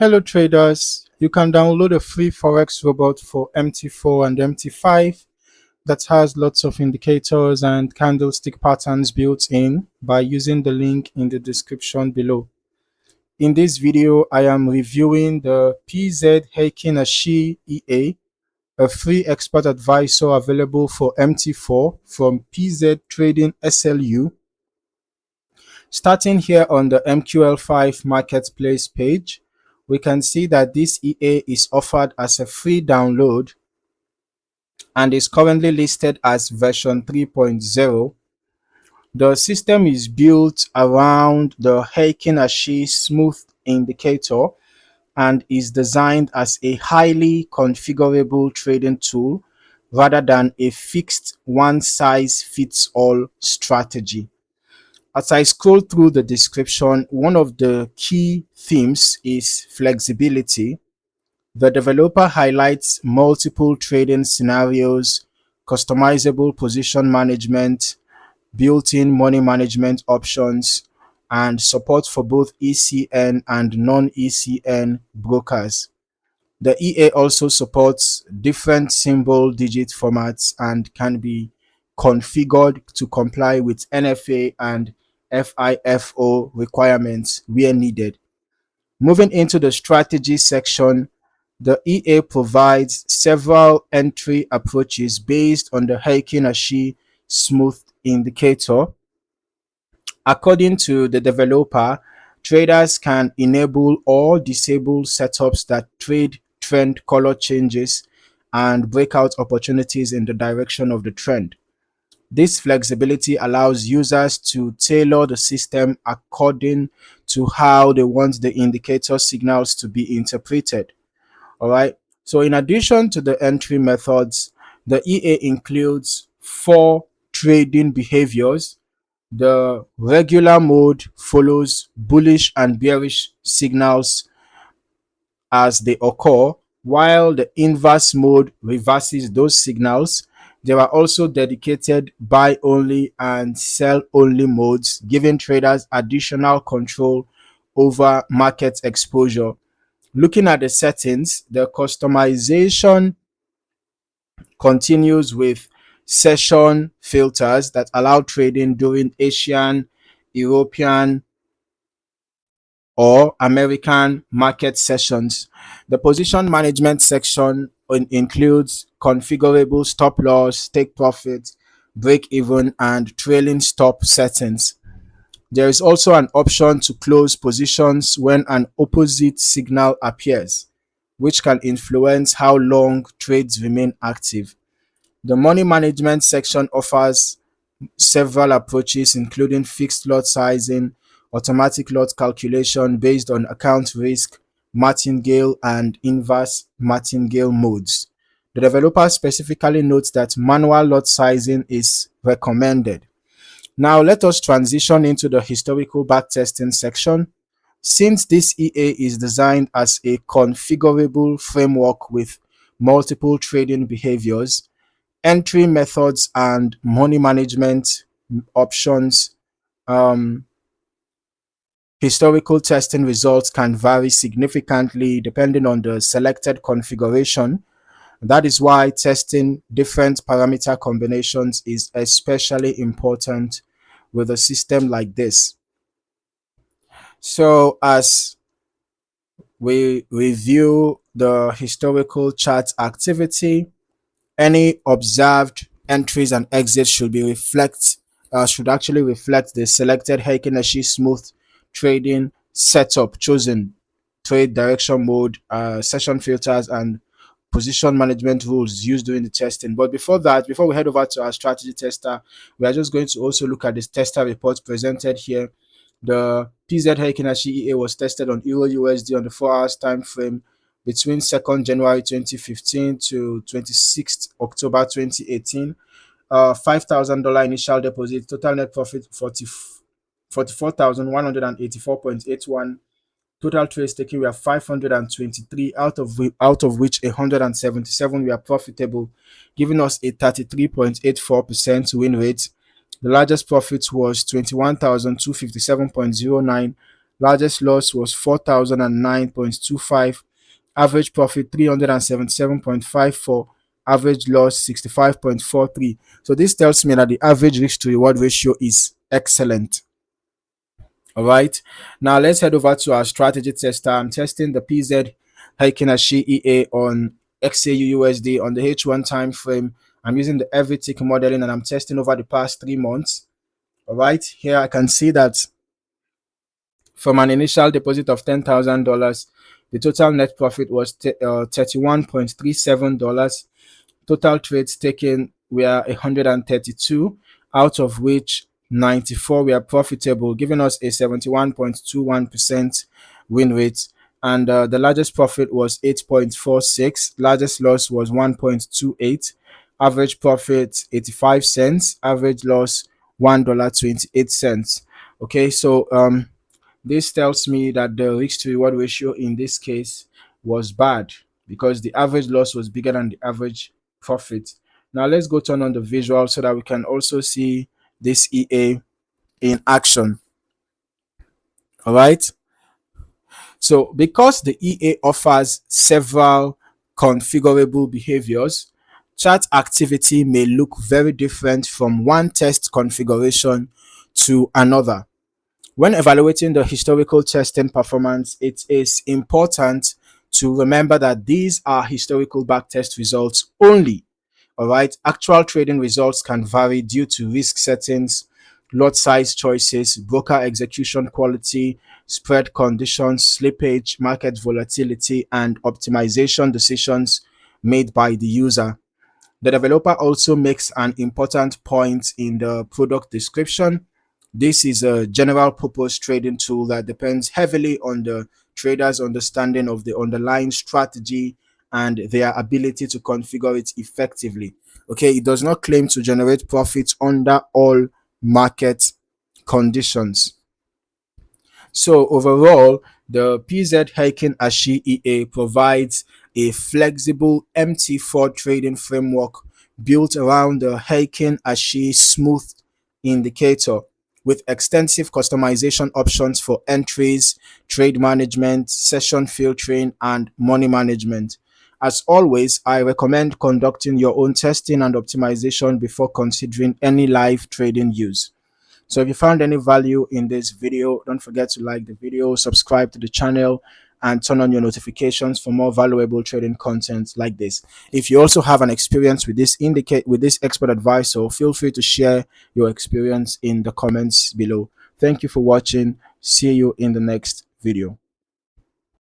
Hello traders, you can download a free Forex robot for MT4 and MT5 that has lots of indicators and candlestick patterns built in by using the link in the description below. In this video, I am reviewing the PZ Heiken Ashi EA, a free expert advisor available for MT4 from PZ Trading SLU. Starting here on the MQL5 Marketplace page, we can see that this EA is offered as a free download and is currently listed as version 3.0. The system is built around the Heiken Ashi Smoothed indicator and is designed as a highly configurable trading tool rather than a fixed one-size-fits-all strategy. As I scroll through the description, one of the key themes is flexibility. The developer highlights multiple trading scenarios, customizable position management, built-in money management options, and support for both ECN and non-ECN brokers. The EA also supports different symbol digit formats and can be configured to comply with NFA and FIFO requirements where needed. Moving into the strategy section, the EA provides several entry approaches based on the Heiken Ashi Smoothed indicator. According to the developer, traders can enable or disable setups that trade trend color changes and breakout opportunities in the direction of the trend. This flexibility allows users to tailor the system according to how they want the indicator signals to be interpreted. All right. So in addition to the entry methods, the EA includes 4 trading behaviors. The regular mode follows bullish and bearish signals as they occur, while the inverse mode reverses those signals. There are also dedicated buy only and sell only modes, giving traders additional control over market exposure. Looking at the settings, the customization continues with session filters that allow trading during Asian, European, or American market sessions. The position management section includes configurable stop loss, take profit, break even, and trailing stop settings. There is also an option to close positions when an opposite signal appears, which can influence how long trades remain active. The money management section offers several approaches, including fixed lot sizing, automatic lot calculation based on account risk, martingale, and inverse martingale modes. The developer specifically notes that manual lot sizing is recommended. Now let us transition into the historical backtesting section. Since this EA is designed as a configurable framework with multiple trading behaviors, entry methods, and money management options, historical testing results can vary significantly depending on the selected configuration. That is why testing different parameter combinations is especially important with a system like this. So as we review the historical chart activity, any observed entries and exits should actually reflect the selected Heiken Ashi Smooth trading setup chosen, trade direction mode, session filters, and position management rules used during the testing. But before we head over to our strategy tester, we are just going to also look at this tester report presented here. The PZ Heiken Ashi EA was tested on Euro USD on the 4 hours time frame between 2nd January 2015 to 26th October 2018. $5,000 initial deposit, total net profit 44,184.81. Total trades taken were 523, out of which 177 were profitable, giving us a 33.84% win rate. The largest profit was 21,257.09. Largest loss was 4,009.25. Average profit 377.54. Average loss 65.43. So this tells me that the average risk to reward ratio is excellent. All right. Now let's head over to our strategy tester. I'm testing the PZ Heiken Ashi EA on XAU USD on the H1 time frame. I'm using the every tick modeling and I'm testing over the past 3 months. All right. Here I can see that from an initial deposit of $10,000, the total net profit was $31.37. Total trades taken were 132, out of which 94 were profitable, giving us a 71.21% win rate. And the largest profit was 8.46, largest loss was 1.28, average profit 85 cents, average loss $1.28. Okay, so this tells me that the risk to reward ratio in this case was bad because the average loss was bigger than the average profit. Now let's go turn on the visual so that we can also see this EA in action. All right. So because the EA offers several configurable behaviors, chart activity may look very different from one test configuration to another. When evaluating the historical testing performance, it is important to remember that these are historical backtest results only. All right, actual trading results can vary due to risk settings, lot size choices, broker execution quality, spread conditions, slippage, market volatility, and optimization decisions made by the user. The developer also makes an important point in the product description. This is a general purpose trading tool that depends heavily on the trader's understanding of the underlying strategy and their ability to configure it effectively. Okay, it does not claim to generate profits under all market conditions. So overall, the PZ Heiken Ashi EA provides a flexible MT4 trading framework built around the Heiken Ashi Smoothed indicator with extensive customization options for entries, trade management, session filtering, and money management. As always, I recommend conducting your own testing and optimization before considering any live trading use. So if you found any value in this video, don't forget to like the video, subscribe to the channel, and turn on your notifications for more valuable trading content like this. If you also have an experience with this expert advisor, feel free to share your experience in the comments below. Thank you for watching. See you in the next video.